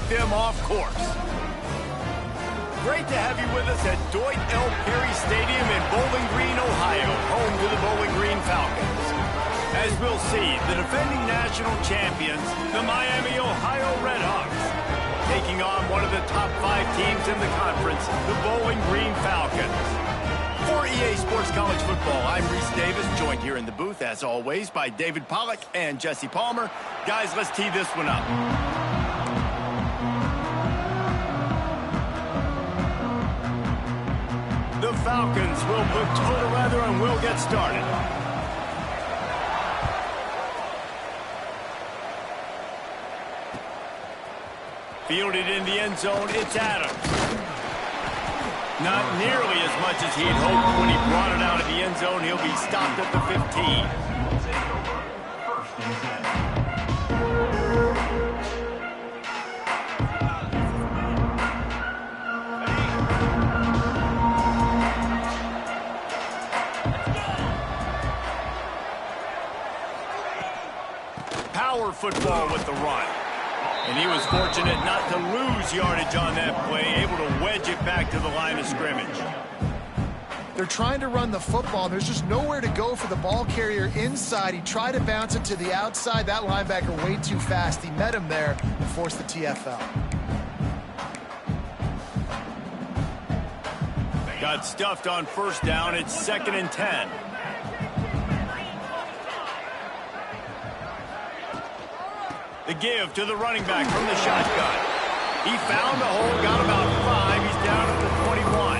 them off course. Great to have you with us at Dwight L. Perry Stadium in Bowling Green, Ohio, home to the Bowling Green Falcons. As we'll see, the defending national champions, the Miami, Ohio Redhawks, taking on one of the top 5 teams in the conference, the Bowling Green Falcons. For EA Sports College Football, I'm Reese Davis, joined here in the booth, as always, by David Pollack and Jesse Palmer. Guys, let's tee this one up. The Falcons will put total weather and will get started. Fielded in the end zone, it's Adams. Not nearly as much as he had hoped when he brought it out of the end zone. He'll be stopped at the 15. Power football with the run. And he was fortunate not to lose yardage on that play, able to wedge it back to the line of scrimmage. They're trying to run the football. There's just nowhere to go for the ball carrier inside. He tried to bounce it to the outside. That linebacker way too fast. He met him there and forced the TFL. Got stuffed on first down. It's 2nd and 10. The give to the running back from the shotgun. He found a hole, got about 5. He's down at the 21.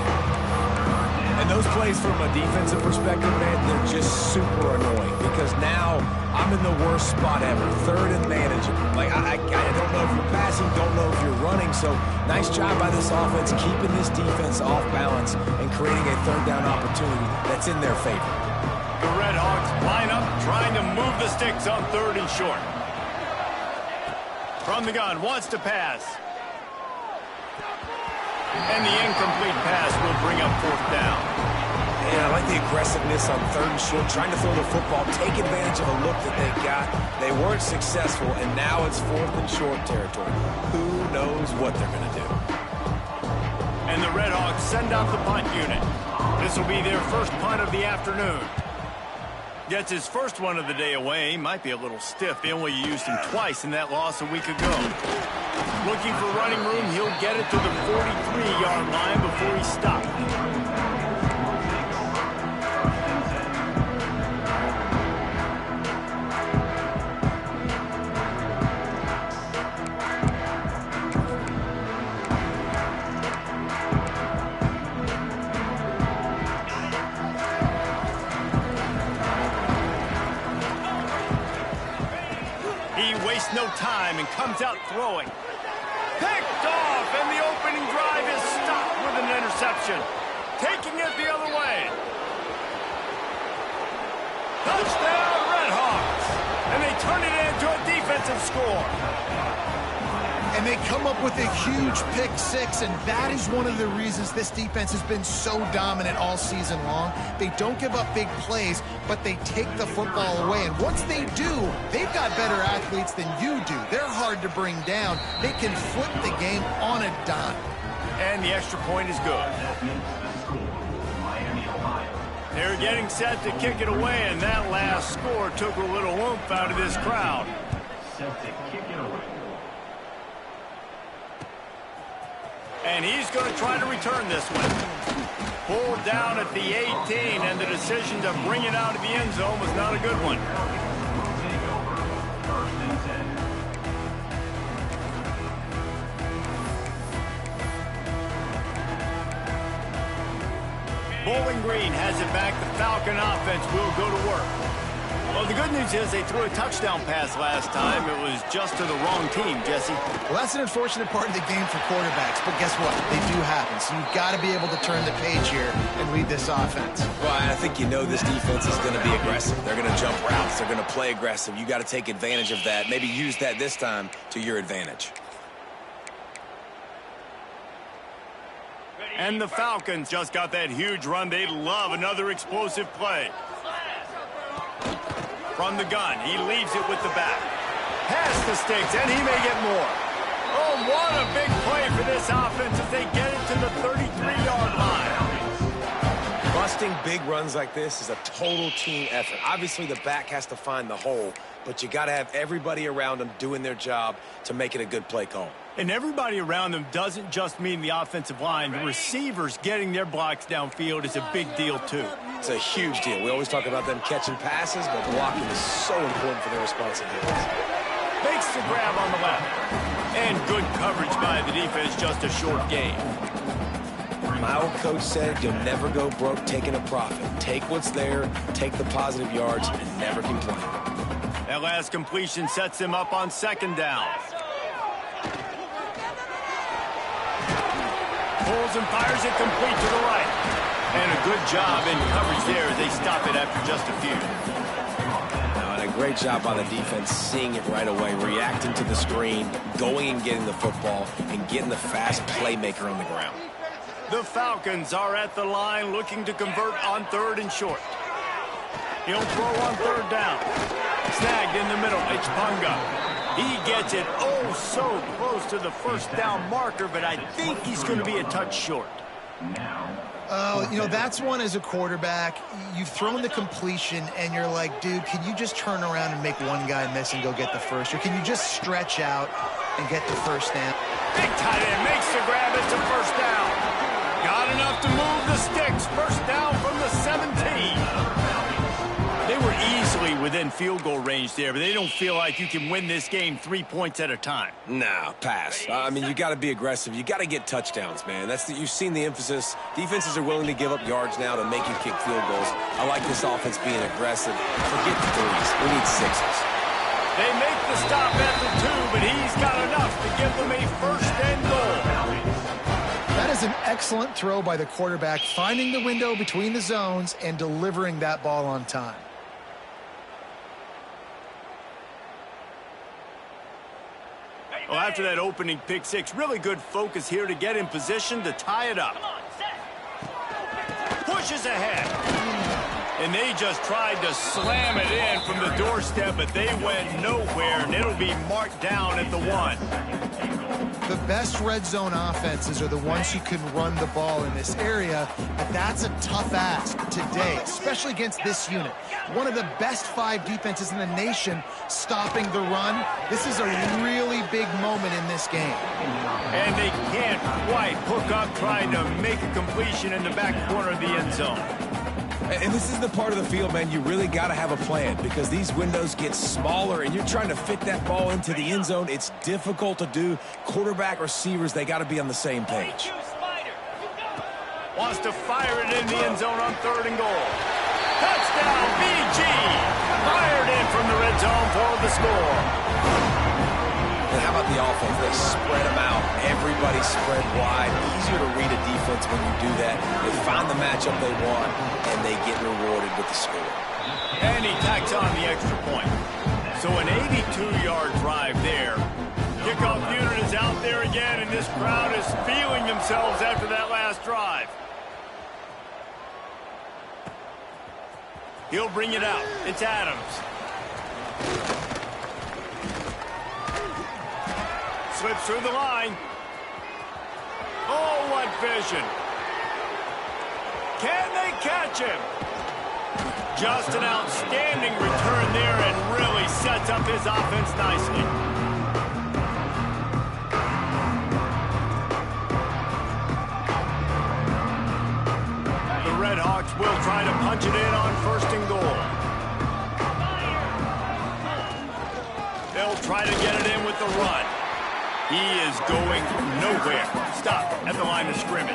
And those plays from a defensive perspective, man, they're just super annoying because now I'm in the worst spot ever. 3rd and manageable. Like, I don't know if you're passing, don't know if you're running. So nice job by this offense keeping this defense off balance and creating a 3rd down opportunity that's in their favor. The Redhawks line up, trying to move the sticks on 3rd and short. From the gun, wants to pass. And the incomplete pass will bring up 4th down. Yeah, I like the aggressiveness on 3rd and short, trying to throw the football, take advantage of a look that they got. They weren't successful, and now it's 4th and short territory. Who knows what they're going to do? And the Redhawks send out the punt unit. This will be their first punt of the afternoon. Gets his first one of the day away. Might be a little stiff. They only used him twice in that loss a week ago. Looking for running room. He'll get it to the 43-yard line before he stopped. No time and comes out throwing. Picked off, and the opening drive is stopped with an interception. Taking it the other way. Touchdown, Redhawks. And they turn it into a defensive score. And they come up with a huge pick 6, and that is one of the reasons this defense has been so dominant all season long. They don't give up big plays, but they take the football away. And once they do, they've got better athletes than you do. They're hard to bring down. They can flip the game on a dime. And the extra point is good. They're getting set to kick it away, and that last score took a little oomph out of this crowd. Set to kick it away. And he's going to try to return this one. Pulled down at the 18, and the decision to bring it out of the end zone was not a good one. Bowling Green has it back. The Falcon offense will go to work. Well, the good news is they threw a touchdown pass last time. It was just to the wrong team, Jesse. Well, that's an unfortunate part of the game for quarterbacks, but guess what? They do happen, so you've got to be able to turn the page here and read this offense. Well, I think you know this defense is going to be aggressive. They're going to jump routes. They're going to play aggressive. You got to take advantage of that. Maybe use that this time to your advantage. And the Falcons just got that huge run. They love another explosive play. From the gun, he leaves it with the back. Pass the sticks, and he may get more. Oh, what a this offense as they get it to the 33-yard line. Busting big runs like this is a total team effort. Obviously, the back has to find the hole, but you got to have everybody around them doing their job to make it a good play call. And everybody around them doesn't just mean the offensive line. The receivers getting their blocks downfield is a big deal, too. It's a huge deal. We always talk about them catching passes, but blocking is so important for their responsibilities. Makes the grab on the left. And good coverage by the defense, just a short gain. My old coach said you'll never go broke taking a profit. Take what's there, take the positive yards, and never complain. That last completion sets them up on second down. Pulls and fires it complete to the right. And a good job in coverage there as they stop it after just a few. And a great job by the defense seeing it right away, reacting to the screen, going and getting the football, and getting the fast playmaker on the ground. The Falcons are at the line looking to convert on 3rd and short. He'll throw on 3rd down. Snagged in the middle. It's Punga. He gets it oh so close to the first down marker, but I think he's going to be a touch short. Oh, you know, that's one as a quarterback. You've thrown the completion, and you're like, dude, can you just turn around and make one guy miss and go get the first? Or can you just stretch out and get the first down? Big tight end makes the grab. It's a first down. Got enough to move the sticks. First down from the 17. They were easily within field goal range there, but they don't feel like you can win this game 3 points at a time. Nah, pass. I mean, you got to be aggressive. You got to get touchdowns, man. You've seen the emphasis. Defenses are willing to give up yards now to make you kick field goals. I like this offense being aggressive. Forget the threes. We need sixes. They make the stop at the 2, but he's got enough to give them a first and goal. That is an excellent throw by the quarterback, finding the window between the zones and delivering that ball on time. Well, after that opening pick six, really good focus here to get in position to tie it up. Pushes ahead. And they just tried to slam it in from the doorstep, but they went nowhere, and it'll be marked down at the 1. The best red zone offenses are the ones who can run the ball in this area, but that's a tough ask today, especially against this unit. One of the best 5 defenses in the nation stopping the run. This is a really big moment in this game. And they can't quite hook up trying to make a completion in the back corner of the end zone. And this is the part of the field, man, you really got to have a plan because these windows get smaller and you're trying to fit that ball into the end zone. It's difficult to do. Quarterback, receivers, they got to be on the same page. Wants to fire it in the end zone on 3rd and goal. Touchdown, BG! Fired in from the red zone for the score. And how about the offense? They spread them out. Everybody spread wide. Easier to read a defense when you do that. They find the matchup they want, and they get rewarded with the score. And he tacks on the extra point. So an 82-yard drive there. Kickoff unit is out there again, and this crowd is feeling themselves after that last drive. He'll bring it out. It's Adams. Slips through the line. Oh, what vision. Can they catch him? Just an outstanding return there and really sets up his offense nicely. The Redhawks will try to punch it in on 1st and goal. They'll try to get it in with the run. He is going nowhere. Stop at the line of scrimmage.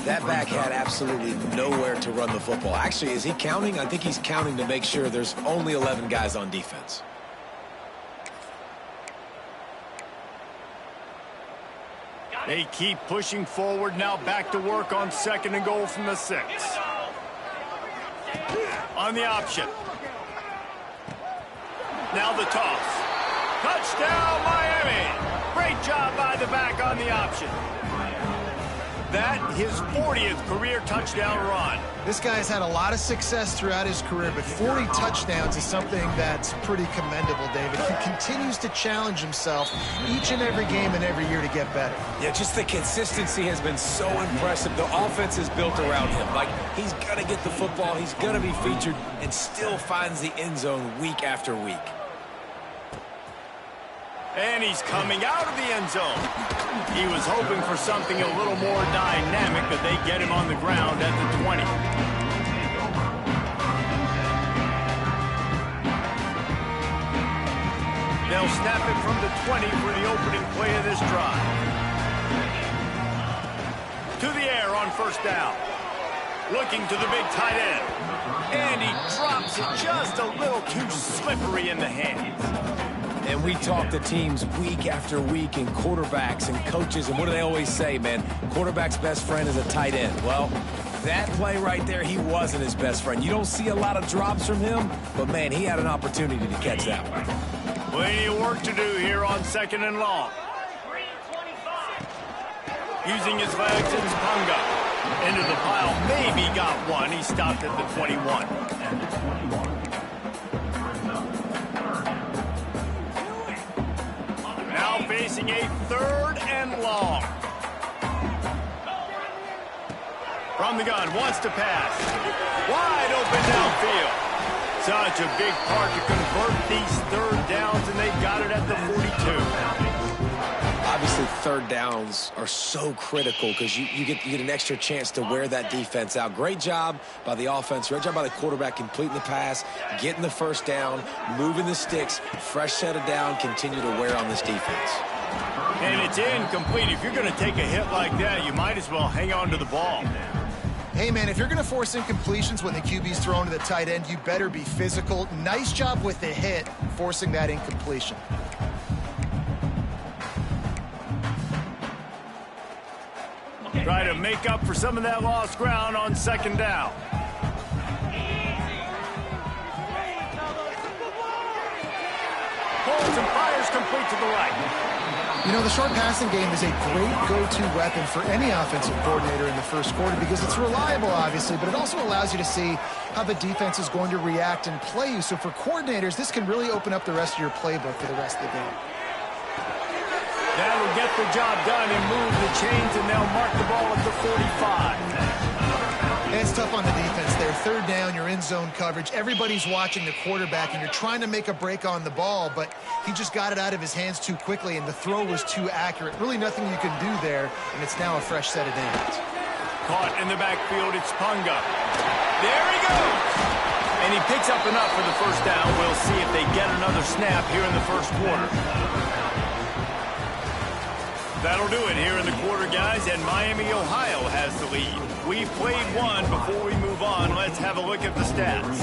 That back had absolutely nowhere to run the football. Actually, is he counting? I think he's counting to make sure there's only 11 guys on defense. They keep pushing forward, now back to work on 2nd and goal from the 6. On the option. Now the toss. Touchdown, Miami! Great job by the back on the option. that his 40th career touchdown run. This guy's had a lot of success throughout his career, but 40 touchdowns is something that's pretty commendable, David. He continues to challenge himself each and every game and every year to get better. Yeah, just the consistency has been so impressive. The offense is built around him. Like, he's going to get the football, he's going to be featured, and still finds the end zone week after week. And he's coming out of the end zone. He was hoping for something a little more dynamic, but they get him on the ground at the 20. They'll snap it from the 20 for the opening play of this drive. To the air on first down. Looking to the big tight end. And he drops it just a little too slippery in the hands. And we talk to teams week after week, and quarterbacks and coaches, and what do they always say, man? Quarterback's best friend is a tight end. Well, that play right there, he wasn't his best friend. You don't see a lot of drops from him, but, man, he had an opportunity to catch that one. Plenty of work to do here on 2nd and long. Using his legs, it's Punga. Into the pile, maybe got one. He stopped at the 21. Now facing a 3rd and long. From the gun, wants to pass. Wide open downfield. Such a big part to convert these 3rd downs, and they got it at the 42. Obviously, 3rd downs are so critical because you get an extra chance to wear that defense out. Great job by the offense. Great job by the quarterback completing the pass, getting the 1st down, moving the sticks, fresh set of down, continue to wear on this defense. And it's incomplete. If you're going to take a hit like that, you might as well hang on to the ball. Hey, man, if you're going to force incompletions when the QB's thrown to the tight end, you better be physical. Nice job with the hit, forcing that incompletion. Try to make up for some of that lost ground on 2nd down. Holds and fires complete to the right. You know, the short passing game is a great go-to weapon for any offensive coordinator in the 1st quarter because it's reliable, obviously, but it also allows you to see how the defense is going to react and play you. So for coordinators, this can really open up the rest of your playbook for the rest of the game. That'll get the job done and move the chains, and they'll mark the ball at the 45. And it's tough on the defense there. 3rd down, you're in zone coverage. Everybody's watching the quarterback, and you're trying to make a break on the ball, but he just got it out of his hands too quickly, and the throw was too accurate. Really nothing you can do there, and it's now a fresh set of downs. Caught in the backfield, it's Punga. There he goes! And he picks up enough for the 1st down. We'll see if they get another snap here in the 1st quarter. That'll do it here in the quarter, guys, and Miami, Ohio has the lead. We've played one. Before we move on, let's have a look at the stats.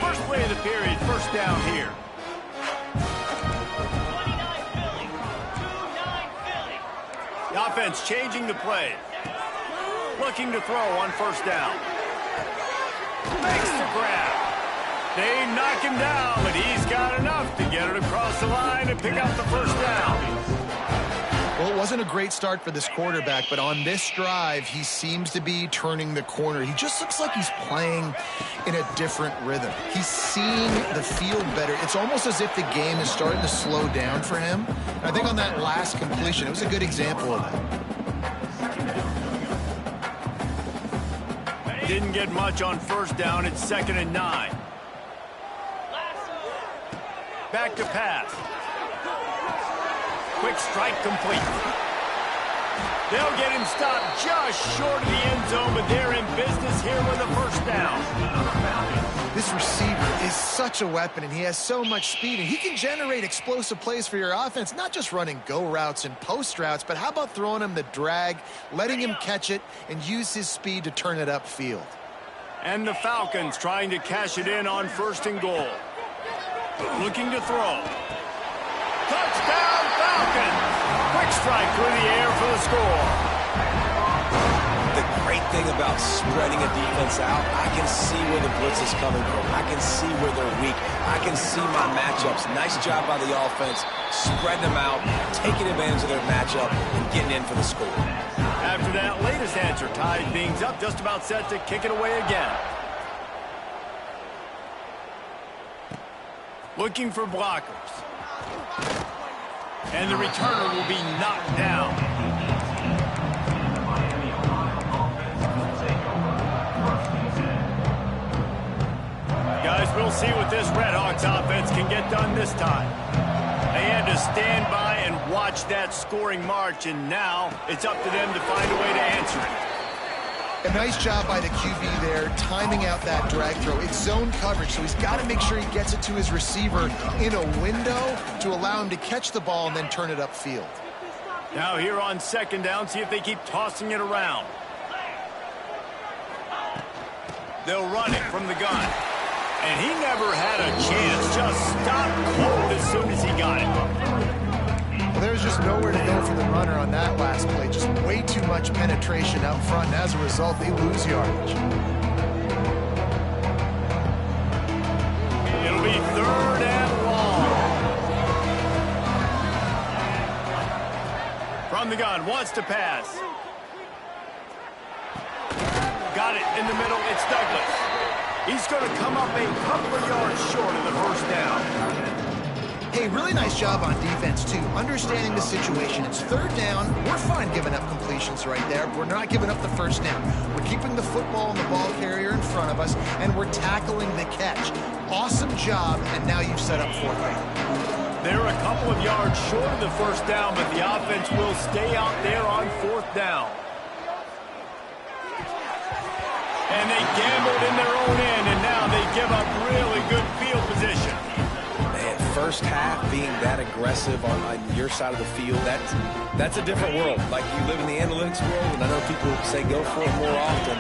First play of the period, 1st down here. 29 Philly, 2-9 Philly. The offense changing the play. Looking to throw on 1st down. Makes the grab. They knock him down, but he's got enough to get it across the line and pick up the 1st down. Well, it wasn't a great start for this quarterback, but on this drive, he seems to be turning the corner. He just looks like he's playing in a different rhythm. He's seeing the field better. It's almost as if the game is starting to slow down for him. And I think on that last completion, it was a good example of that. Didn't get much on 1st down. It's 2nd and 9. Back to pass. Quick strike complete. They'll get him stopped just short of the end zone, but they're in business here with a 1st down. This receiver is such a weapon, and he has so much speed, and he can generate explosive plays for your offense, not just running go routes and post routes, but how about throwing him the drag, letting him catch it, and use his speed to turn it upfield. And the Falcons trying to cash it in on 1st and goal. Looking to throw. Touchdown, Falcons! Quick strike through the air for the score. The great thing about spreading a defense out, I can see where the blitz is coming from. I can see where they're weak. I can see my matchups. Nice job by the offense, spreading them out, taking advantage of their matchup, and getting in for the score. After that latest answer, tied things up, just about set to kick it away again. Looking for blockers. And the returner will be knocked down. Guys, we'll see what this Redhawks offense can get done this time. They had to stand by and watch that scoring march, and now it's up to them to find a way to answer it. A nice job by the QB there, timing out that drag throw. It's zone coverage, so he's got to make sure he gets it to his receiver in a window to allow him to catch the ball and then turn it upfield. Now here on second down, see if they keep tossing it around. They'll run it from the gun. And he never had a chance, just stopped cold as soon as he got it. Well, there's just nowhere to go for the runner on that last play. Just way too much penetration up front, and as a result, they lose yardage. It'll be third and long. From the gun, wants to pass. Got it in the middle, it's Douglas. He's going to come up a couple of yards short of the first down. Hey, really nice job on defense, too. Understanding the situation. It's third down. We're fine giving up completions right there. We're not giving up the first down. We're keeping the football and the ball carrier in front of us, and we're tackling the catch. Awesome job, and now you've set up fourth down. They're a couple of yards short of the first down, but the offense will stay out there on fourth down. And they gambled in their own end, and now they give up really good field position. Man, first half being that aggressive on your side of the field, that's a different world. Like, you live in the analytics world, and I know people say go for it more often.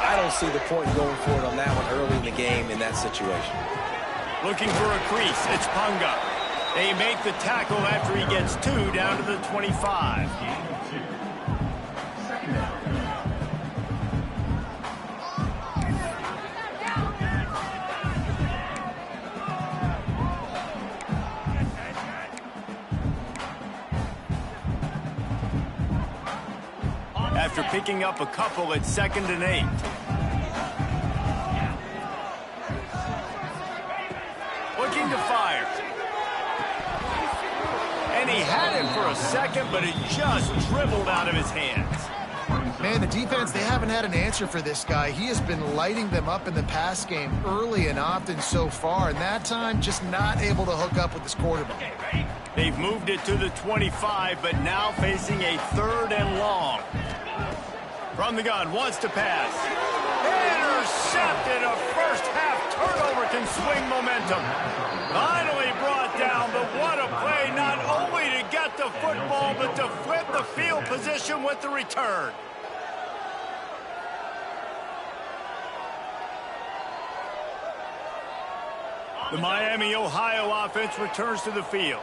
I don't see the point in going for it on that one early in the game in that situation. Looking for a crease, it's Punga. They make the tackle after he gets two down to the 25. After picking up a couple at 2nd and 8. Looking to fire. And he had it for a second, but it just dribbled out of his hands. Man, the defense, they haven't had an answer for this guy. He has been lighting them up in the pass game early and often so far, and that time just not able to hook up with his quarterback. They've moved it to the 25, but now facing a 3rd and long. From the gun, wants to pass. Intercepted. A first half turnover can swing momentum. Finally brought down, but what a play, not only to get the football, but to flip the field position with the return. The Miami, Ohio offense returns to the field.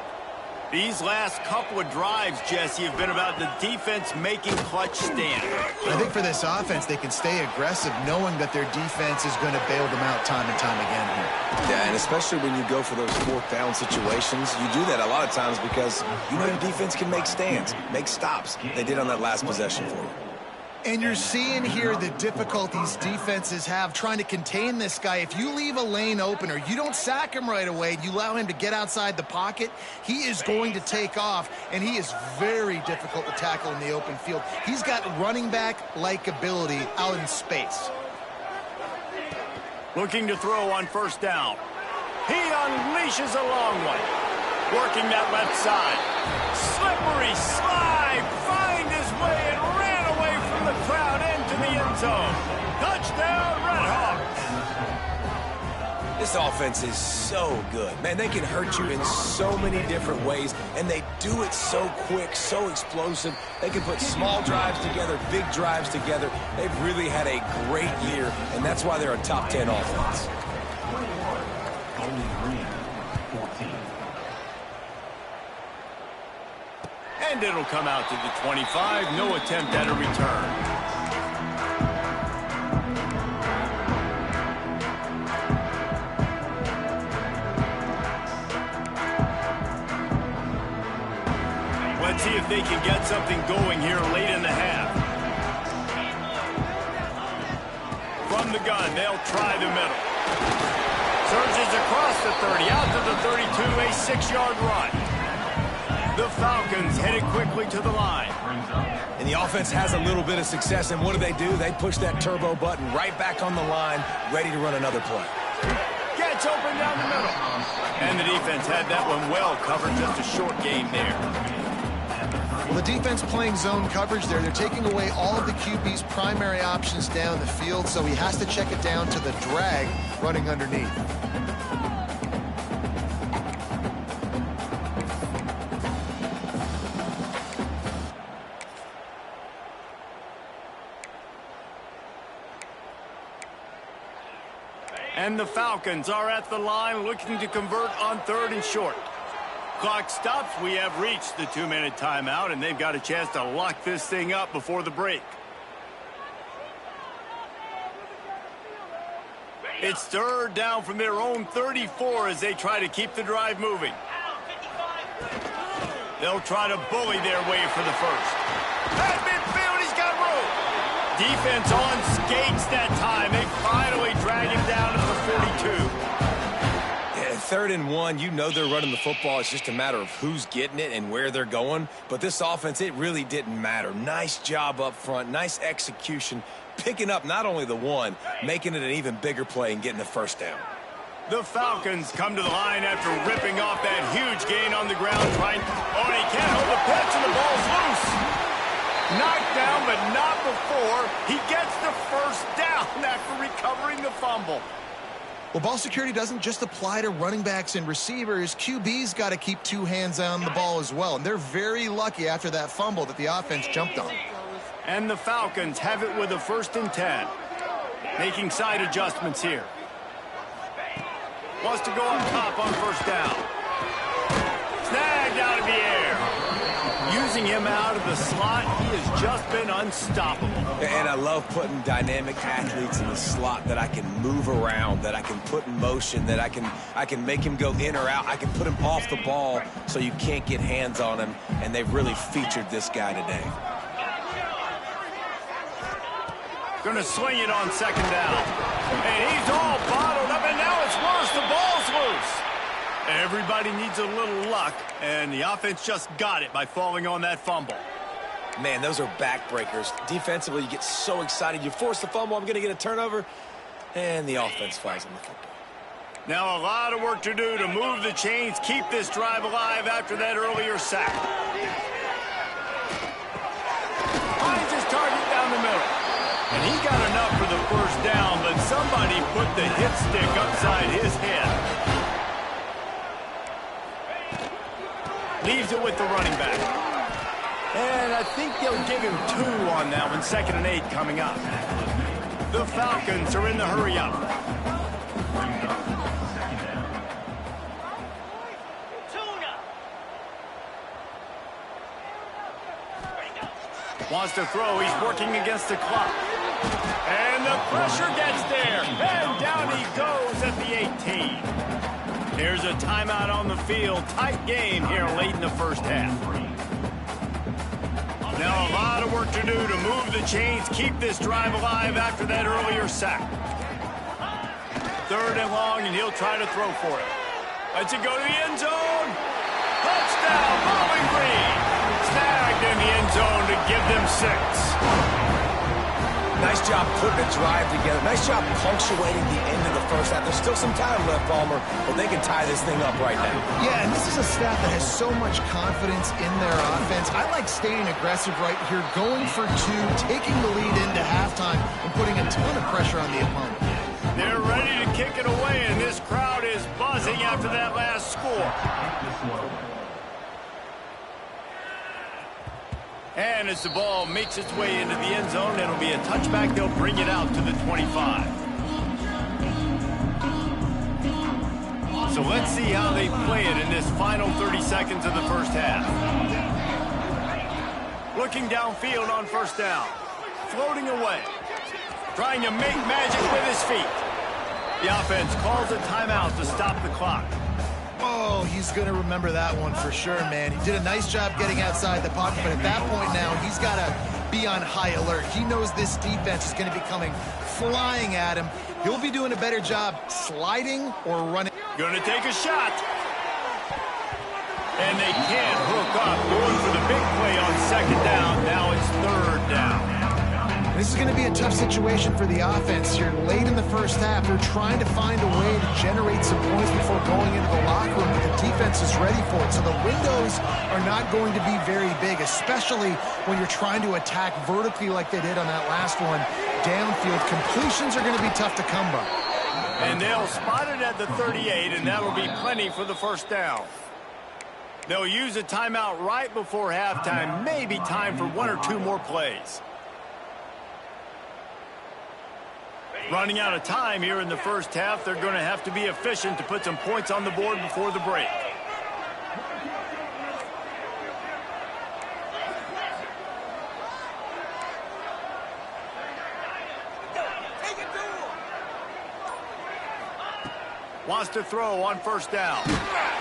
These last couple of drives, Jesse, have been about the defense making clutch stands. I think for this offense, they can stay aggressive knowing that their defense is going to bail them out time and time again here. Yeah, and especially when you go for those fourth down situations, you do that a lot of times because you know your defense can make stands, make stops. They did on that last possession for you. And you're seeing here the difficulties defenses have trying to contain this guy. If you leave a lane open or you don't sack him right away, you allow him to get outside the pocket, he is going to take off, and he is very difficult to tackle in the open field. He's got running back-like ability out in space. Looking to throw on first down. He unleashes a long one. Working that left side. Slippery slide. Find his way and ran away from the crowd into the end zone. Touchdown, Redhawks. This offense is so good. Man, they can hurt you in so many different ways, and they do it so quick, so explosive. They can put small drives together, big drives together. They've really had a great year, and that's why they're a top 10 offense. And it'll come out to the 25. No attempt at a return. see if they can get something going here late in the half. From the gun, they'll try the middle. Surges across the 30, out to the 32, a 6-yard run. The Falcons headed quickly to the line. And the offense has a little bit of success, and what do? They push that turbo button right back on the line, ready to run another play. Gets open down the middle. And the defense had that one well covered, just a short game there. Well, the defense playing zone coverage there. They're taking away all of the QB's primary options down the field, so he has to check it down to the drag running underneath. And the Falcons are at the line looking to convert on 3rd and short. Clock stops. We have reached the 2-minute timeout, and they've got a chance to lock this thing up before the break. It's 3rd down from their own 34 as they try to keep the drive moving. They'll try to bully their way for the first. At midfield, he's got room. Defense on skates that time. They finally drag him down to the 42. Yeah, 3rd and 1, you know they're running the football. It's just a matter of who's getting it and where they're going. But this offense, it really didn't matter. Nice job up front, nice execution, picking up not only the one, making it an even bigger play and getting the first down. The Falcons come to the line after ripping off that huge gain on the ground. Oh, and he can't hold the pitch, and the ball's loose. Knocked down, but not before he gets the first down after recovering the fumble. Well, ball security doesn't just apply to running backs and receivers. QB's got to keep 2 hands on the ball as well. And they're very lucky after that fumble that the offense jumped on. And the Falcons have it with a 1st and 10. Making side adjustments here. Wants to go on top on 1st down. Snagged out of the air. Using him out of the slot, he has just been unstoppable. And I love putting dynamic athletes in the slot that I can move around, that I can put in motion, that I can make him go in or out. I can put him off the ball so you can't get hands on him, and they've really featured this guy today. Going to swing it on 2nd down. And he's all bottled up, and now it's worse. The ball's loose. Everybody needs a little luck, and the offense just got it by falling on that fumble. Man, those are backbreakers. Defensively, you get so excited. You force the fumble, I'm going to get a turnover, and the offense flies on the football. Now a lot of work to do to move the chains, keep this drive alive after that earlier sack. Finds his target down the middle. And he got enough for the 1st down, but somebody put the hit stick upside his head. Leaves it with the running back. And I think they'll give him 2 on that one. 2nd and 8 coming up. The Falcons are in the hurry-up. Wants to throw. He's working against the clock. And the pressure gets there. And down he goes at the 18. There's a timeout on the field. Tight game here late in the 1st half. Now a lot of work to do to move the chains, keep this drive alive after that earlier sack. 3rd and long, and he'll try to throw for it. Lets it go to the end zone. Touchdown, Bowling Green. Snagged in the end zone to give them 6. Nice job putting a drive together. Nice job punctuating the end of the 1st half. There's still some time left, Palmer, but they can tie this thing up right now. Yeah, and this is a staff that has so much confidence in their offense. I like staying aggressive right here, going for 2, taking the lead into halftime, and putting a ton of pressure on the opponent. They're ready to kick it away, and this crowd is buzzing after that last score. And as the ball makes its way into the end zone, it'll be a touchback. They'll bring it out to the 25. So let's see how they play it in this final 30 seconds of the 1st half. Looking downfield on 1st down. Floating away. Trying to make magic with his feet. The offense calls a timeout to stop the clock. Oh, he's going to remember that one for sure, man. He did a nice job getting outside the pocket, but at that point now, he's got to be on high alert. He knows this defense is going to be coming flying at him. He'll be doing a better job sliding or running. Going to take a shot. And they can't hook up. Going for the big play on second down. Now it's third down. This is going to be a tough situation for the offense here. Late in the first half, they're trying to find a way to generate some points before going into the locker room, but the defense is ready for it. So the windows are not going to be very big, especially when you're trying to attack vertically like they did on that last one. Downfield completions are going to be tough to come by. And they'll spot it at the 38, and that'll be plenty for the first down. They'll use a timeout right before halftime, maybe time for one or two more plays. Running out of time here in the first half, they're going to have to be efficient to put some points on the board before the break. Wants to throw on first down.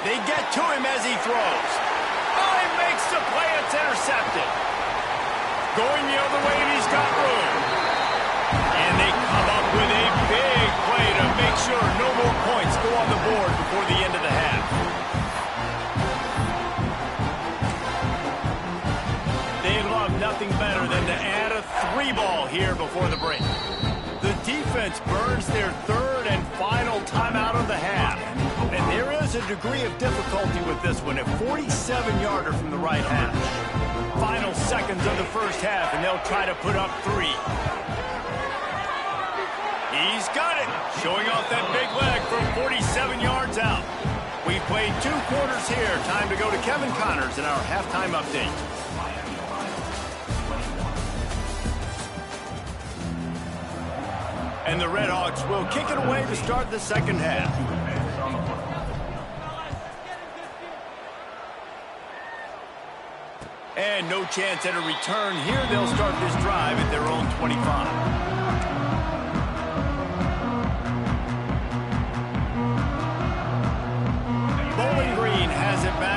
They get to him as he throws. Oh, he makes the play. It's intercepted. Going the other way, and he's got room. And they come up with a big play to make sure no more points go on the board before the end of the half. They'd love nothing better than to add a 3-ball here before the break. The defense burns their third and final timeout of the half. And there is a degree of difficulty with this one, a 47-yarder from the right hash. Final seconds of the first half, and they'll try to put up 3. He's got it, showing off that big leg from 47 yards out. We've played 2 quarters here. Time to go to Kevin Connors in our halftime update. And the Redhawks will kick it away to start the second half. And no chance at a return here. They'll start this drive at their own 25.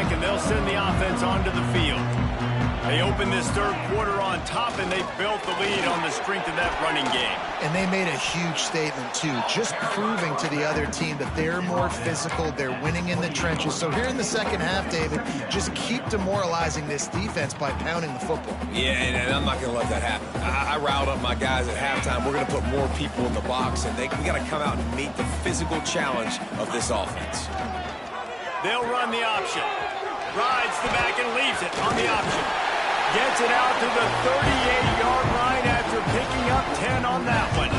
And they'll send the offense onto the field. They open this third quarter on top, and they built the lead on the strength of that running game. And they made a huge statement, too, just proving to the other team that they're more physical, they're winning in the trenches. So here in the second half, David, just keep demoralizing this defense by pounding the football. Yeah, and I'm not going to let that happen. I riled up my guys at halftime. We're going to put more people in the box, and we got to come out and meet the physical challenge of this offense. They'll run the option. Rides the back and leaves it on the option. Gets it out to the 38-yard line after picking up 10 on that one.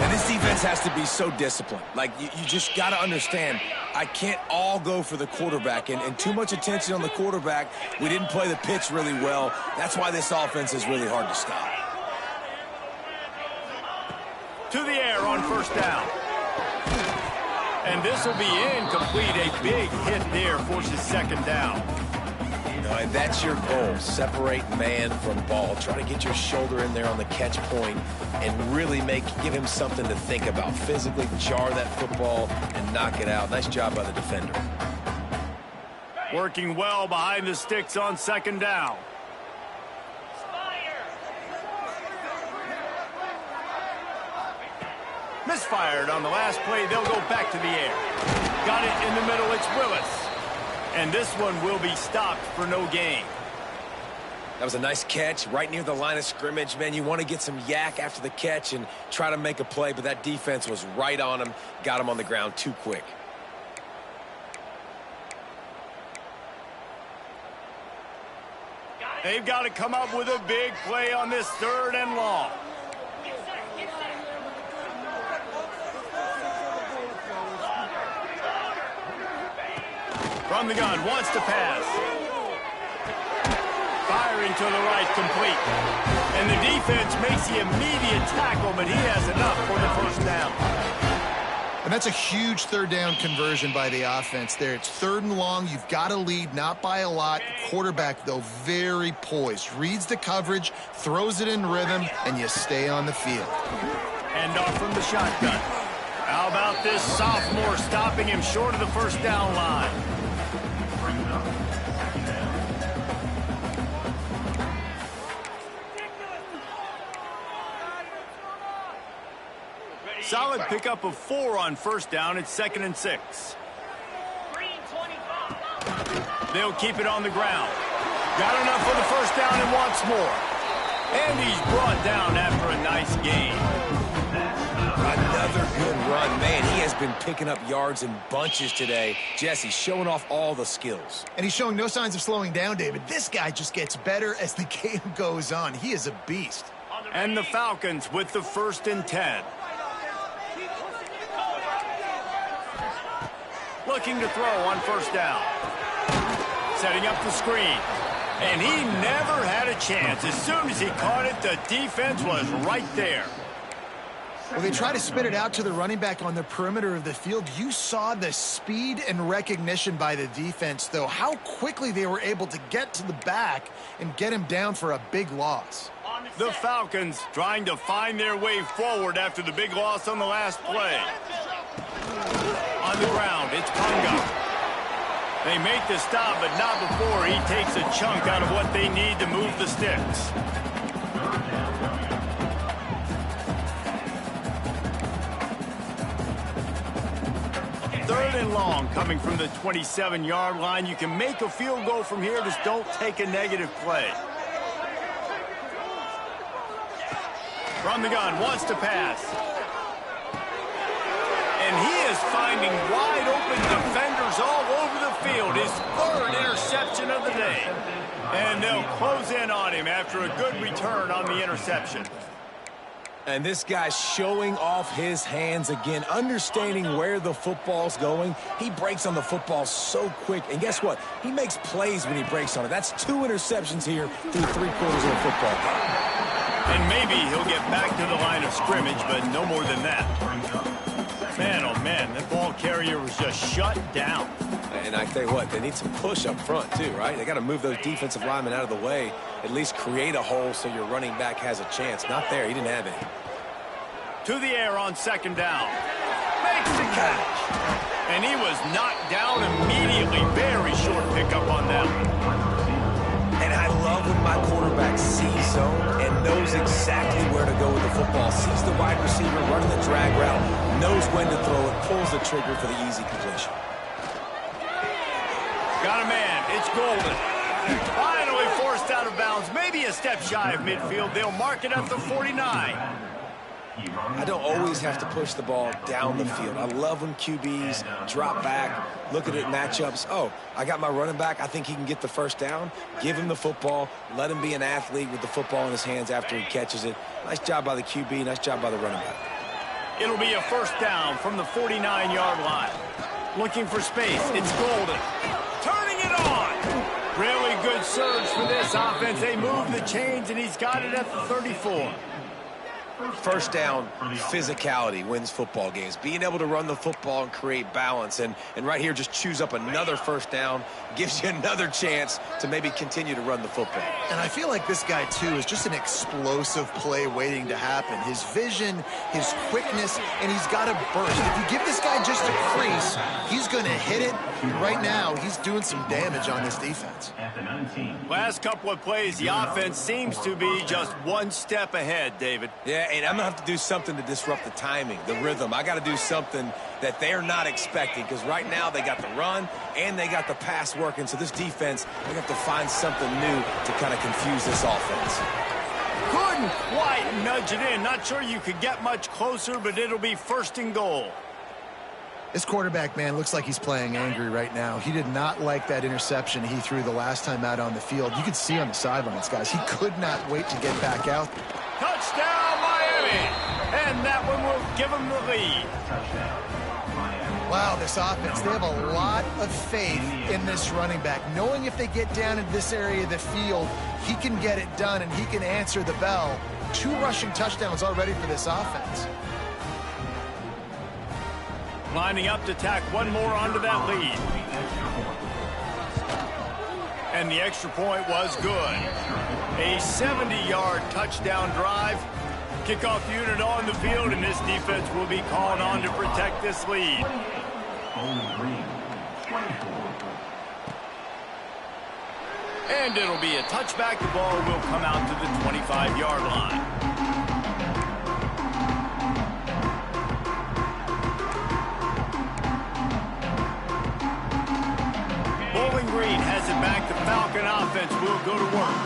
And this defense has to be so disciplined. Like, you just got to understand, I can't all go for the quarterback. And too much attention on the quarterback. We didn't play the pitch really well. That's why this offense is really hard to stop. To the air on first down. And this will be incomplete. A big hit there forces second down. And that's your goal. Separate man from ball. Try to get your shoulder in there on the catch point and really give him something to think about. Physically jar that football and knock it out. Nice job by the defender. Working well behind the sticks on second down. Misfired on the last play. They'll go back to the air. Got it in the middle. It's Willis. And this one will be stopped for no gain. That was a nice catch right near the line of scrimmage. Man, you want to get some yak after the catch and try to make a play, but that defense was right on him. Got him on the ground too quick. They've got to come up with a big play on this third and long. From the gun, wants to pass. Firing to the right, complete. And the defense makes the immediate tackle, but he has enough for the first down. And that's a huge third down conversion by the offense there. It's third and long. You've got to lead, not by a lot. Quarterback, though, very poised. Reads the coverage, throws it in rhythm, and you stay on the field. And off from the shotgun. How about this sophomore stopping him short of the first down line? solid pickup of 4 on first down. It's 2nd and 6. Green 25. They'll keep it on the ground. Got enough for the first down and wants more. And he's brought down after a nice gain. Another good run. Man, he has been picking up yards in bunches today. Jesse showing off all the skills. And he's showing no signs of slowing down, David. This guy just gets better as the game goes on. He is a beast. And the Falcons with the 1st and 10. Looking to throw on first down. Setting up the screen. And he never had a chance. As soon as he caught it, the defense was right there. Well, they try to spit it out to the running back on the perimeter of the field. You saw the speed and recognition by the defense, though, how quickly they were able to get to the back and get him down for a big loss. The Falcons trying to find their way forward after the big loss on the last play. On the ground, it's Pongo. They make the stop, but not before he takes a chunk out of what they need to move the sticks. Third and long coming from the 27-yard line. You can make a field goal from here, just don't take a negative play. From the gun, wants to pass. And he is finding wide open defenders all over the field. His 3rd interception of the day. And they'll close in on him after a good return on the interception. And this guy's showing off his hands again, understanding where the football's going. He breaks on the football so quick. And guess what? He makes plays when he breaks on it. That's 2 interceptions here through 3 quarters of a football game. And maybe he'll get back to the line of scrimmage, but no more than that. Man, oh man, that ball carrier was just shut down. And I tell you what, they need some push up front too, right? They got to move those defensive linemen out of the way, at least create a hole so your running back has a chance. Not there, he didn't have any. To the air on 2nd down. Makes the catch. And he was knocked down immediately. Very short pickup on that one. And I love when my quarterback sees zone and knows exactly where to go with the football. Sees the wide receiver running the drag route, knows when to throw it, pulls the trigger for the easy completion. Got a man. It's Golden. Finally forced out of bounds. Maybe a step shy of midfield. They'll mark it at the 49. I don't always have to push the ball down the field. I love when QBs drop back, look at it matchups. Oh, I got my running back. I think he can get the first down. Give him the football. Let him be an athlete with the football in his hands after he catches it. Nice job by the QB. Nice job by the running back. It'll be a first down from the 49-yard line. Looking for space. It's Golden. Turning it on. Really good surge for this offense. They move the chains, and he's got it at the 34. First down, physicality wins football games. Being able to run the football and create balance. And right here, just choose up another first down. Gives you another chance to maybe continue to run the football. And I feel like this guy, too, is just an explosive play waiting to happen. His vision, his quickness, and he's got a burst. If you give this guy just a crease, he's going to hit it. Right now, he's doing some damage on this defense. Last couple of plays, the offense seems to be just one step ahead, David. Yeah, and I'm going to have to do something to disrupt the timing, the rhythm. I got to do something that they're not expecting, because right now they got the run and they got the pass working. So this defense, they have to find something new to kind of confuse this offense. Couldn't quite nudge it in. Not sure you could get much closer, but it'll be 1st and goal. This quarterback, man, looks like he's playing angry right now. He did not like that interception he threw the last time out on the field. You could see on the sidelines, guys. He could not wait to get back out. Touchdown, Miami! And that one will give them the lead. Wow, this offense, they have a lot of faith in this running back, knowing if they get down in this area of the field, he can get it done and he can answer the bell. 2 rushing touchdowns already for this offense. Lining up to tack one more onto that lead. And the extra point was good. A 70-yard touchdown drive. Kickoff unit on the field, and this defense will be called on to protect this lead. And it'll be a touchback. The ball will come out to the 25-yard line. Falcon offense will go to work.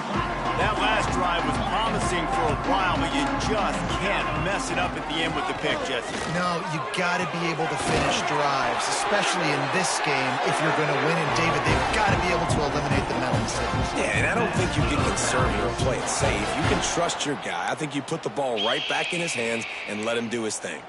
That last drive was promising for a while, but you just can't mess it up at the end with the pick, Jesse. No, you got to be able to finish drives, especially in this game if you're going to win. And, David, they've got to be able to eliminate the mental mistakes. Yeah, and I don't think you get conservative or play it safe. You can trust your guy. I think you put the ball right back in his hands and let him do his thing.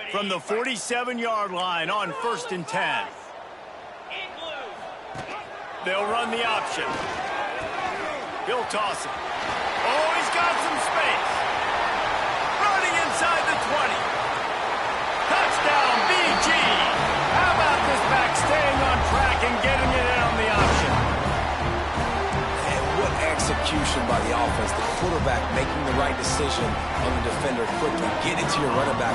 From the 47-yard line on 1st and 10. They'll run the option. He'll toss it. Oh, he's got some space. Running inside the 20. Touchdown, BG. How about this back staying on track and getting it in on the option? And what execution by the offense. The quarterback making the right decision on the defender quickly. Get it to your running back.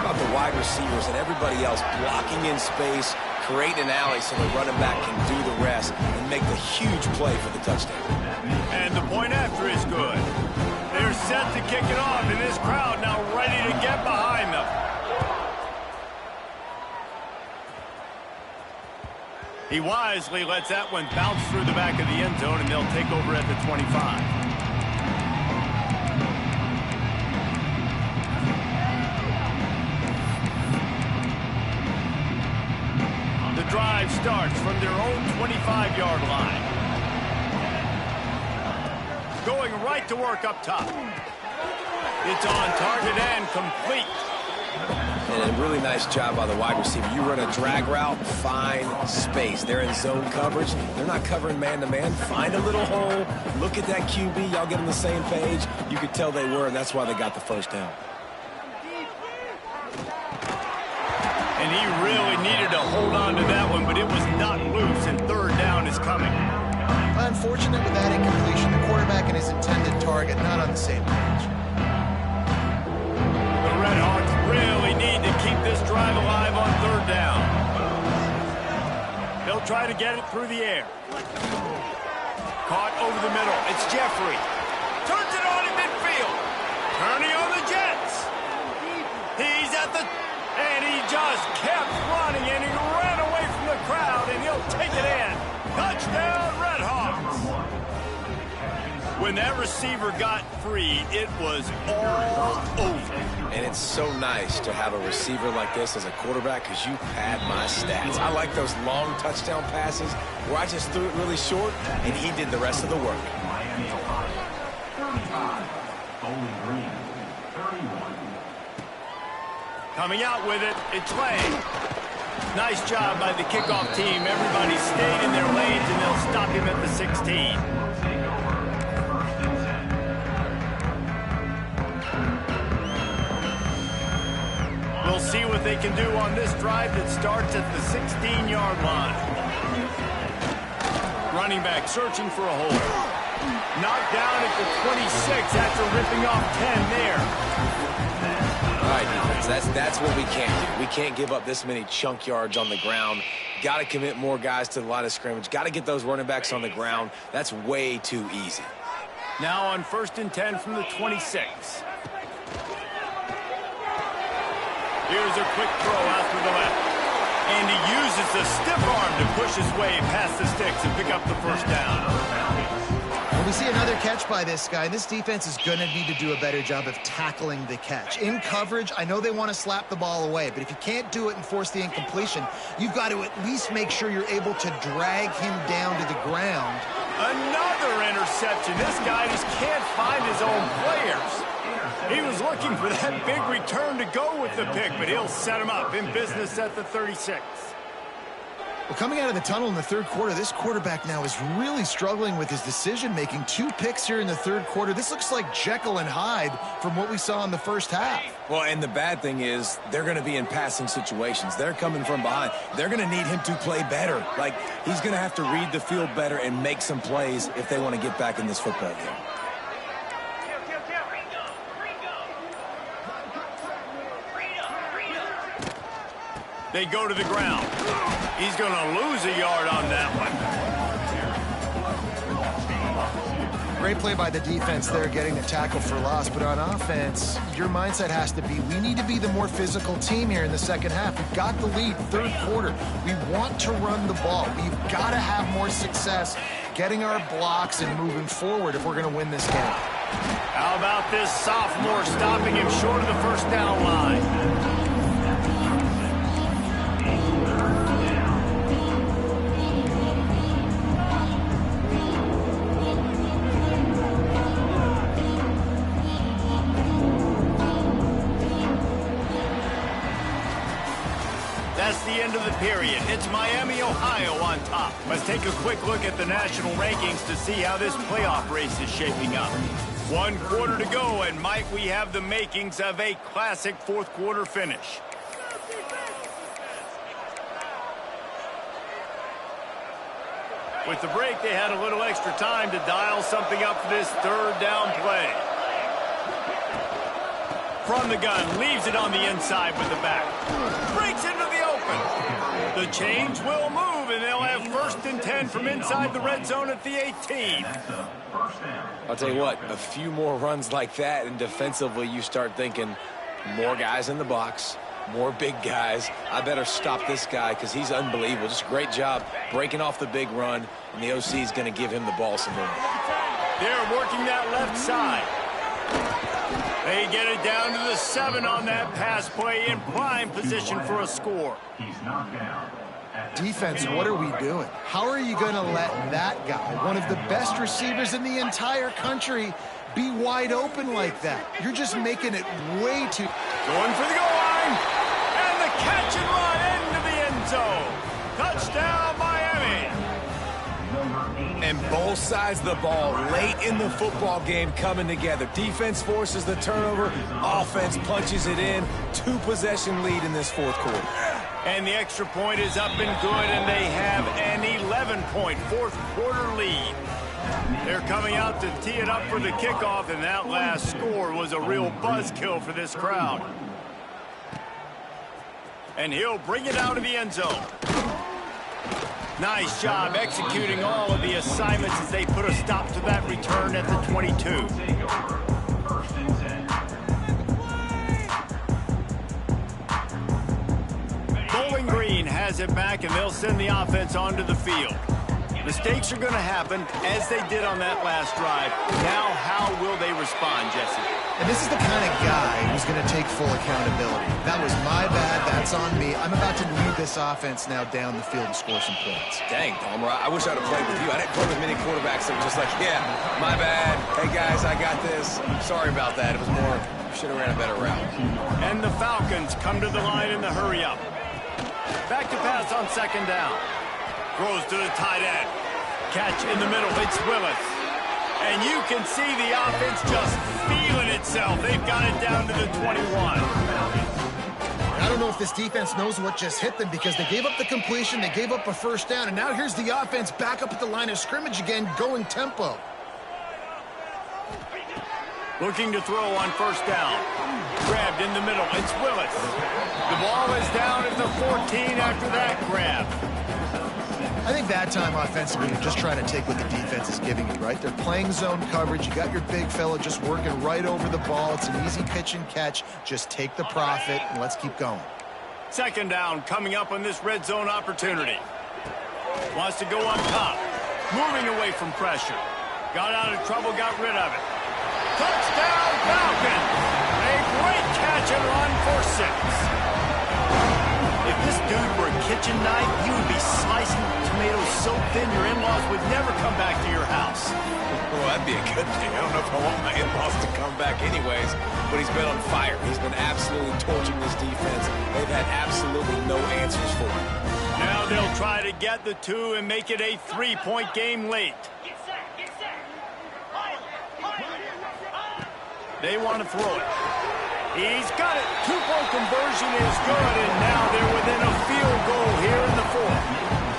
How about the wide receivers and everybody else blocking in space, creating an alley so the running back can do the rest and make the huge play for the touchdown. And the point after is good. They're set to kick it off, and this crowd now ready to get behind them. He wisely lets that one bounce through the back of the end zone, and they'll take over at the 25. Drive starts from their own 25-yard line. Going right to work up top. It's on target and complete. And a really nice job by the wide receiver. You run a drag route, find space. They're in zone coverage. They're not covering man-to-man. Find a little hole. Look at that QB. Y'all get on the same page. You could tell they were, and that's why they got the first down. And he really needed to hold on to that one, but it was not loose, and 3rd down is coming. Unfortunate with that incompletion. The quarterback and his intended target not on the same page. The Redhawks really need to keep this drive alive on 3rd down. They'll try to get it through the air. Caught over the middle. It's Jeffrey. Turns it on in midfield. Turning on the Jets. He's at the... And he just kept running, and he ran away from the crowd, and he'll take it in. Touchdown, Redhawks. When that receiver got free, it was all over. And it's so nice to have a receiver like this as a quarterback because you pad my stats. I like those long touchdown passes where I just threw it really short, and he did the rest of the work. Miami Ohio, 35, Bowling Green, 31. Coming out with it, it's Lang. Nice job by the kickoff team. Everybody stayed in their lanes, and they'll stop him at the 16. We'll see what they can do on this drive that starts at the 16-yard line. Running back searching for a hole. Knocked down at the 26 after ripping off 10 there. All right, defense, that's what we can't do. We can't give up this many chunk yards on the ground. Got to commit more guys to the line of scrimmage. Got to get those running backs on the ground. That's way too easy. Now on 1st and 10 from the 26. Here's a quick throw out to the left. And he uses the stiff arm to push his way past the sticks and pick up the 1st down. Well, we see another catch by this guy. This defense is going to need to do a better job of tackling the catch. In coverage, I know they want to slap the ball away, but if you can't do it and force the incompletion, you've got to at least make sure you're able to drag him down to the ground. Another interception. This guy just can't find his own players. He was looking for that big return to go with the pick, but he'll set him up in business at the 36. Well, coming out of the tunnel in the 3rd quarter, this quarterback now is really struggling with his decision-making. 2 picks here in the 3rd quarter. This looks like Jekyll and Hyde from what we saw in the 1st half. Well, and the bad thing is they're going to be in passing situations. They're coming from behind. They're going to need him to play better. Like, he's going to have to read the field better and make some plays if they want to get back in this football game. They go to the ground. He's going to lose a yard on that one. Great play by the defense there, getting the tackle for loss. But on offense, your mindset has to be, we need to be the more physical team here in the second half. We've got the lead, third quarter. We want to run the ball. We've got to have more success getting our blocks and moving forward if we're going to win this game. How about this sophomore stopping him short of the first down line? That's the end of the period. It's Miami, Ohio on top. Let's take a quick look at the national rankings to see how this playoff race is shaping up. 1 quarter to go, and Mike, we have the makings of a classic fourth quarter finish. With the break, they had a little extra time to dial something up for this third down play. From the gun, leaves it on the inside with the back. Breaks into the open. The chains will move, and they'll have 1st and 10 from inside the red zone at the 18. I'll tell you what, a few more runs like that, and defensively you start thinking more guys in the box, more big guys. I better stop this guy because he's unbelievable. Just a great job breaking off the big run, and the OC is going to give him the ball some more. They're working that left side. They get it down to the 7 on that pass play, in prime position for a score. He's knocked down. Defense, what are we doing? How are you going to let that guy, one of the best receivers in the entire country, be wide open like that? You're just making it way too... Going for the goal line. And the catch and run into the end zone. Touchdown, Miami. And both sides of the ball late in the football game coming together. Defense forces the turnover. Offense punches it in. 2-possession lead in this fourth quarter. And the extra point is up and good, and they have an 11-point fourth quarter lead. They're coming out to tee it up for the kickoff, and that last score was a real buzzkill for this crowd. And he'll bring it out of the end zone. Nice job executing all of the assignments as they put a stop to that return at the 22. Bowling Green has it back, and they'll send the offense onto the field. Mistakes are going to happen, as they did on that last drive. Now, how will they respond, Jesse? And this is the kind of guy who's going to take full accountability. That was my bad. That's on me. I'm about to lead this offense now down the field and score some points. Dang, Palmer, I wish I'd have played with you. I didn't play with many quarterbacks that were just like, yeah, my bad. Hey, guys, I got this. Sorry about that. It was more, should have ran a better route. And the Falcons come to the line in the hurry-up. Back to pass on 2nd down. Throws to the tight end. Catch in the middle. It's Willis. And you can see the offense just feeling itself. They've got it down to the 21. I don't know if this defense knows what just hit them because they gave up the completion, they gave up a 1st down, and now here's the offense back up at the line of scrimmage again, going tempo. Looking to throw on 1st down. Grabbed in the middle. It's Willis. The ball is down at the 14 after that grab. I think that time offensively, you're just trying to take what the defense is giving you, right? They're playing zone coverage. You got your big fella just working right over the ball. It's an easy pitch and catch. Just take the profit, and let's keep going. 2nd down coming up on this red zone opportunity. Wants to go up top. Moving away from pressure. Got out of trouble, got rid of it. Touchdown, Falcons! A great catch and run for 6. If this dude were a kitchen knife, he would be slicing tomatoes so thin your in-laws would never come back to your house. Well, that'd be a good thing. I don't know if I want my in-laws to come back anyways, but he's been on fire. He's been absolutely torching this defense. They've had absolutely no answers for him. Now they'll try to get the 2 and make it a 3-point game late. They want to throw it. He's got it. 2-point conversion is good, and now they're within a field goal here in the 4th.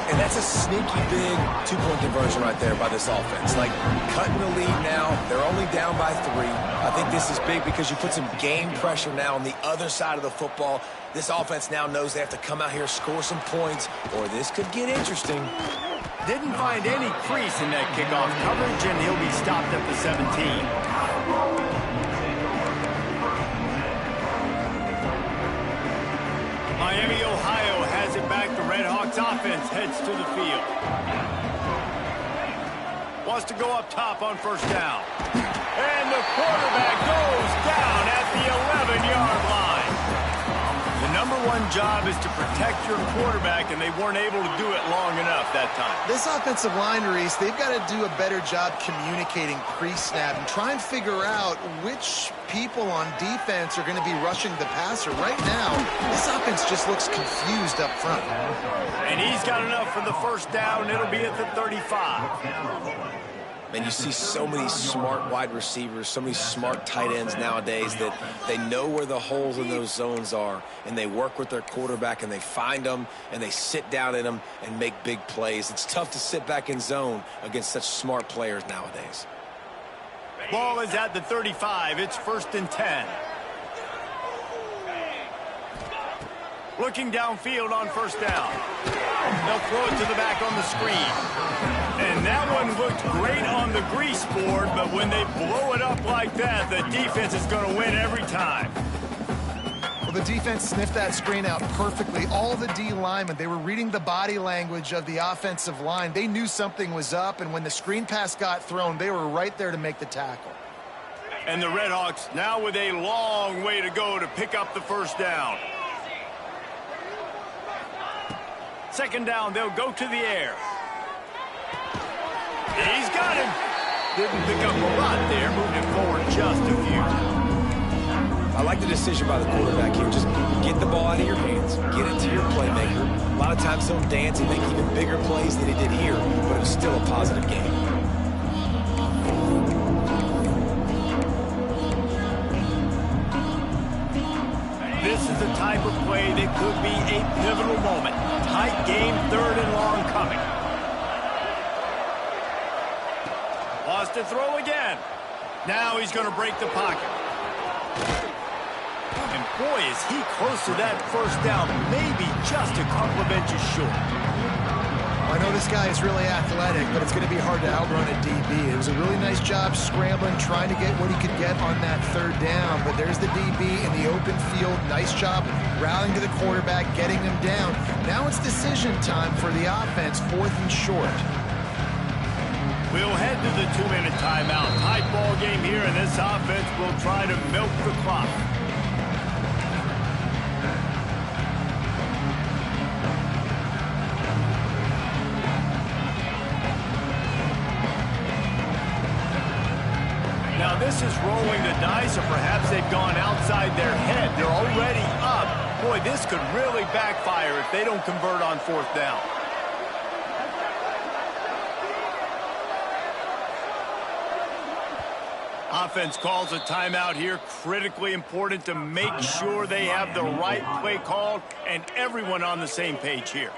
And that's a sneaky big 2-point conversion right there by this offense. Like, cutting the lead now. They're only down by 3. I think this is big because you put some game pressure now on the other side of the football. This offense now knows they have to come out here, score some points, or this could get interesting. Didn't find any crease in that kickoff coverage, and he'll be stopped at the 17. Miami, Ohio has it back. The Redhawks offense heads to the field. Wants to go up top on first down. And the quarterback goes down at the 11-yard line. The number one job is to protect your quarterback, and they weren't able to do it long enough that time. This offensive line, Reese, they've got to do a better job communicating pre-snap and try and figure out which people on defense are going to be rushing the passer. Right now, this offense just looks confused up front. And he's got enough for the first down. It'll be at the 35. And you see so many smart wide receivers, so many smart tight ends nowadays that they know where the holes in those zones are, and they work with their quarterback, and they find them, and they sit down in them and make big plays. It's tough to sit back in zone against such smart players nowadays. Ball is at the 35. It's 1st and 10. Looking downfield on first down. They'll throw it to the back on the screen. And that one looked great on the grease board, but when they blow it up like that, the defense is going to win every time. Well, the defense sniffed that screen out perfectly. All the D linemen, they were reading the body language of the offensive line. They knew something was up, and when the screen pass got thrown, they were right there to make the tackle. And the Redhawks now with a long way to go to pick up the first down. Second down, they'll go to the air. He's got him. Didn't pick up a lot there, moving forward just a few. I like the decision by the quarterback here. Just get the ball out of your hands. Get it to your playmaker. A lot of times he'll dance and make even bigger plays than he did here, but it was still a positive game. This is the type of play that could be a pivotal moment. Tight game, 3rd and long coming. Wants to throw again. Now he's going to break the pocket. And boy, is he close to that first down. Maybe just a couple of inches short. I know this guy is really athletic, but it's going to be hard to outrun a DB. It was a really nice job scrambling, trying to get what he could get on that 3rd down. But there's the DB in the open field. Nice job rallying to the quarterback, getting him down. Now it's decision time for the offense, 4th and short. We'll head to the 2-minute timeout. Tight ball game here, and this offense will try to milk the clock. Now this is rolling the dice, or perhaps they've gone outside their head. They're already up. Boy, this could really backfire if they don't convert on 4th down. Offense calls a timeout here. Critically important to make sure they have the right play called and everyone on the same page here.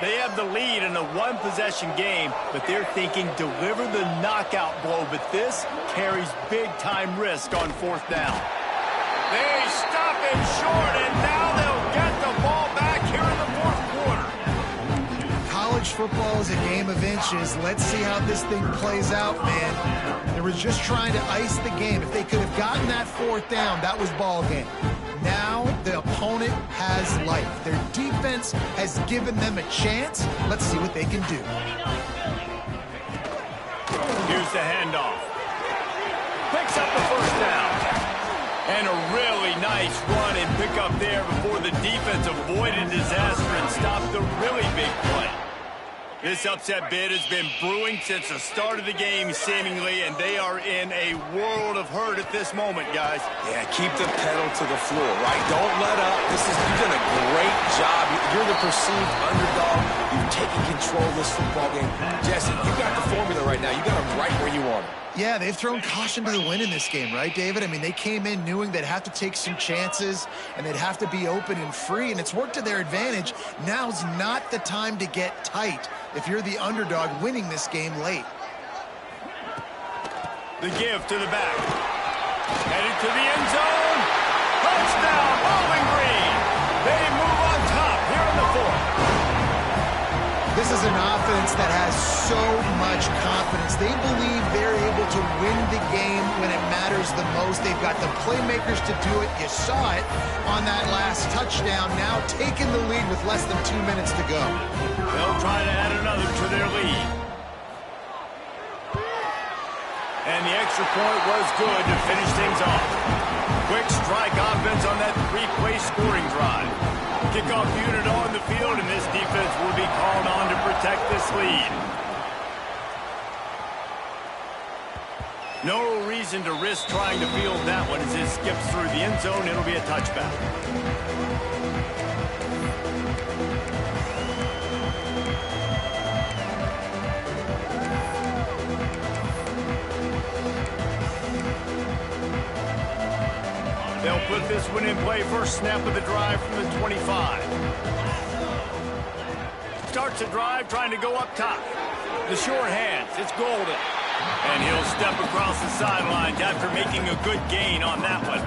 They have the lead in a one-possession game, but they're thinking deliver the knockout blow, but this carries big-time risk on 4th down. They stop him short, and now they'll get the ball back here in the 4th quarter. College football is a game of inches. Let's see how this thing plays out, man. They were just trying to ice the game. If they could have gotten that 4th down, that was ball game. Now the opponent has life. Their defense has given them a chance. Let's see what they can do. Here's the handoff. Picks up the first down. And a really nice run and pick up there before the defense avoided disaster and stopped the really big play. This upset bid has been brewing since the start of the game, seemingly, and they are in a world of hurt at this moment, guys. Yeah, keep the pedal to the floor, right? Don't let up. You've done a great job. You're the perceived underdog. You You've taken control of this football game. Jesse, you got the formula right now. You got them right where you want them. Yeah, they've thrown caution to the wind in this game, right, David? I mean, they came in knowing they'd have to take some chances and they'd have to be open and free, and it's worked to their advantage. Now's not the time to get tight if you're the underdog winning this game late. The give to the back. Headed to the end zone. Touchdown, Bowling Green. They move on top here in the fourth. This is an offense that has so much confidence. They believe they're able to win the game when it matters the most. They've got the playmakers to do it. You saw it on that last touchdown. Now taking the lead with less than 2 minutes to go. They'll try to add another to their lead. And the extra point was good to finish things off. Quick strike offense on that three-play scoring drive. Kickoff unit on the field, and this defense will be called on to protect this lead. No reason to risk trying to field that one as it skips through the end zone. It'll be a touchback. They'll put this one in play. First snap of the drive from the 25. Starts the drive trying to go up top. The short hands, it's Golden. And he'll step across the sidelines after making a good gain on that one.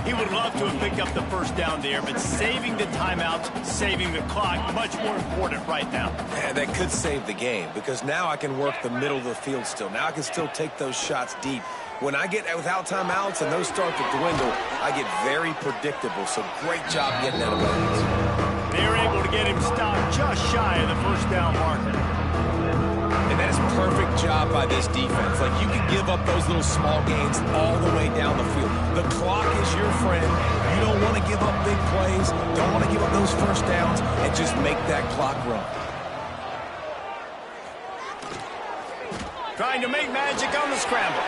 He would love to have picked up the first down there, but saving the timeouts, saving the clock, much more important right now. Yeah, that could save the game because now I can work the middle of the field still. Now I can still take those shots deep. When I get without timeouts and those start to dwindle, I get very predictable. So great job getting out of bounds. They're able to get him stopped just shy of the first down marker. And that is perfect job by this defense. Like, you can give up those little small gains all the way down the field. The clock is your friend. You don't want to give up big plays. Don't want to give up those first downs and just make that clock run. Trying to make magic on the scramble.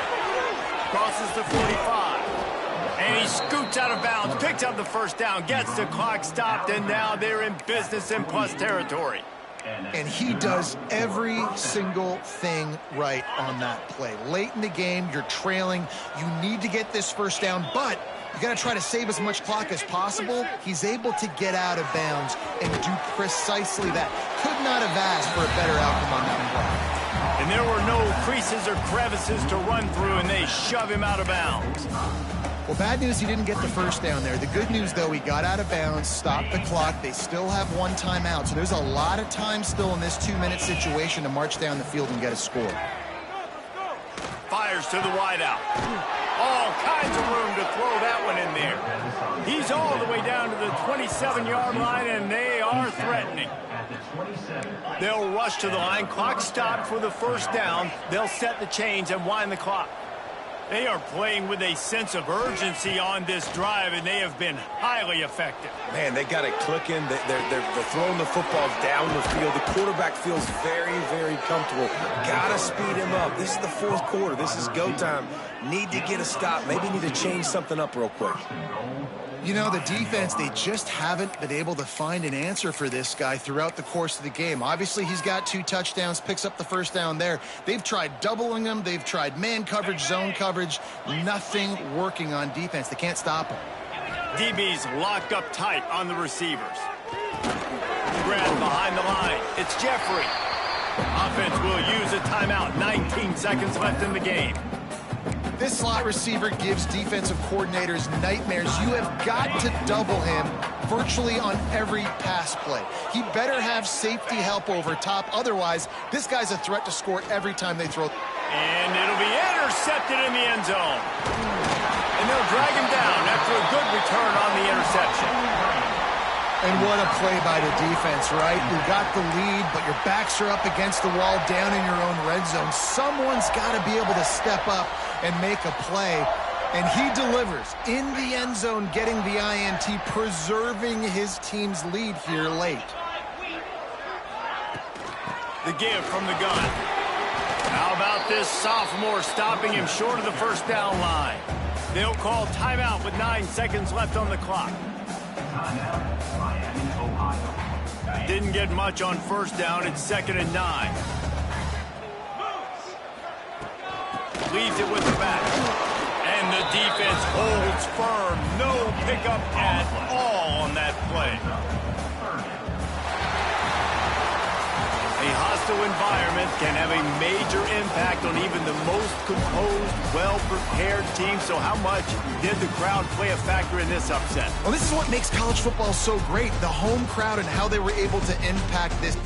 Crosses the 45. And he scoots out of bounds, picks up the first down, gets the clock stopped, and now they're in business in plus territory. And he does every single thing right on that play. Late in the game, you're trailing. You need to get this first down, but you got to try to save as much clock as possible. He's able to get out of bounds and do precisely that. Could not have asked for a better outcome on that play. And there were no creases or crevices to run through, and they shove him out of bounds. Well, bad news, he didn't get the first down there. The good news, though, he got out of bounds, stopped the clock. They still have one timeout, so there's a lot of time still in this 2-minute situation to march down the field and get a score. Fires to the wideout. All kinds of room to throw that one in there. He's all the way down to the 27-yard line, and they are threatening. They'll rush to the line. Clock stopped for the first down. They'll set the chains and wind the clock. They are playing with a sense of urgency on this drive, and they have been highly effective. Man, they got it clicking. They're throwing the football down the field. The quarterback feels very, very comfortable. Got to speed him up. This is the fourth quarter. This is go time. Need to get a stop. Maybe need to change something up real quick. You know, the defense, they just haven't been able to find an answer for this guy throughout the course of the game. Obviously, he's got 2 touchdowns, picks up the first down there. They've tried doubling him. They've tried man coverage, zone coverage. Nothing working on defense. They can't stop him. DB's locked up tight on the receivers. Grab behind the line. It's Jeffrey. Offense will use a timeout. 19 seconds left in the game. This slot receiver gives defensive coordinators nightmares. You have got to double him virtually on every pass play. He better have safety help over top. Otherwise, this guy's a threat to score every time they throw. And it'll be intercepted in the end zone. And they'll drag him down after a good return on the interception. And what a play by the defense, right? You got the lead, but your backs are up against the wall down in your own red zone. Someone's got to be able to step up and make a play. And he delivers in the end zone, getting the INT, preserving his team's lead here late. The give from the gun. How about this sophomore stopping him short of the first down line? They'll call timeout with 9 seconds left on the clock. Timeout, Miami, Ohio. Didn't get much on first down. It's 2nd and 9. Leaves it with the back. And the defense holds firm. No pickup at all on that play. A hostile environment can have a major impact on even the most composed, well-prepared team. So how much did the crowd play a factor in this upset? Well, this is what makes college football so great, the home crowd and how they were able to impact this.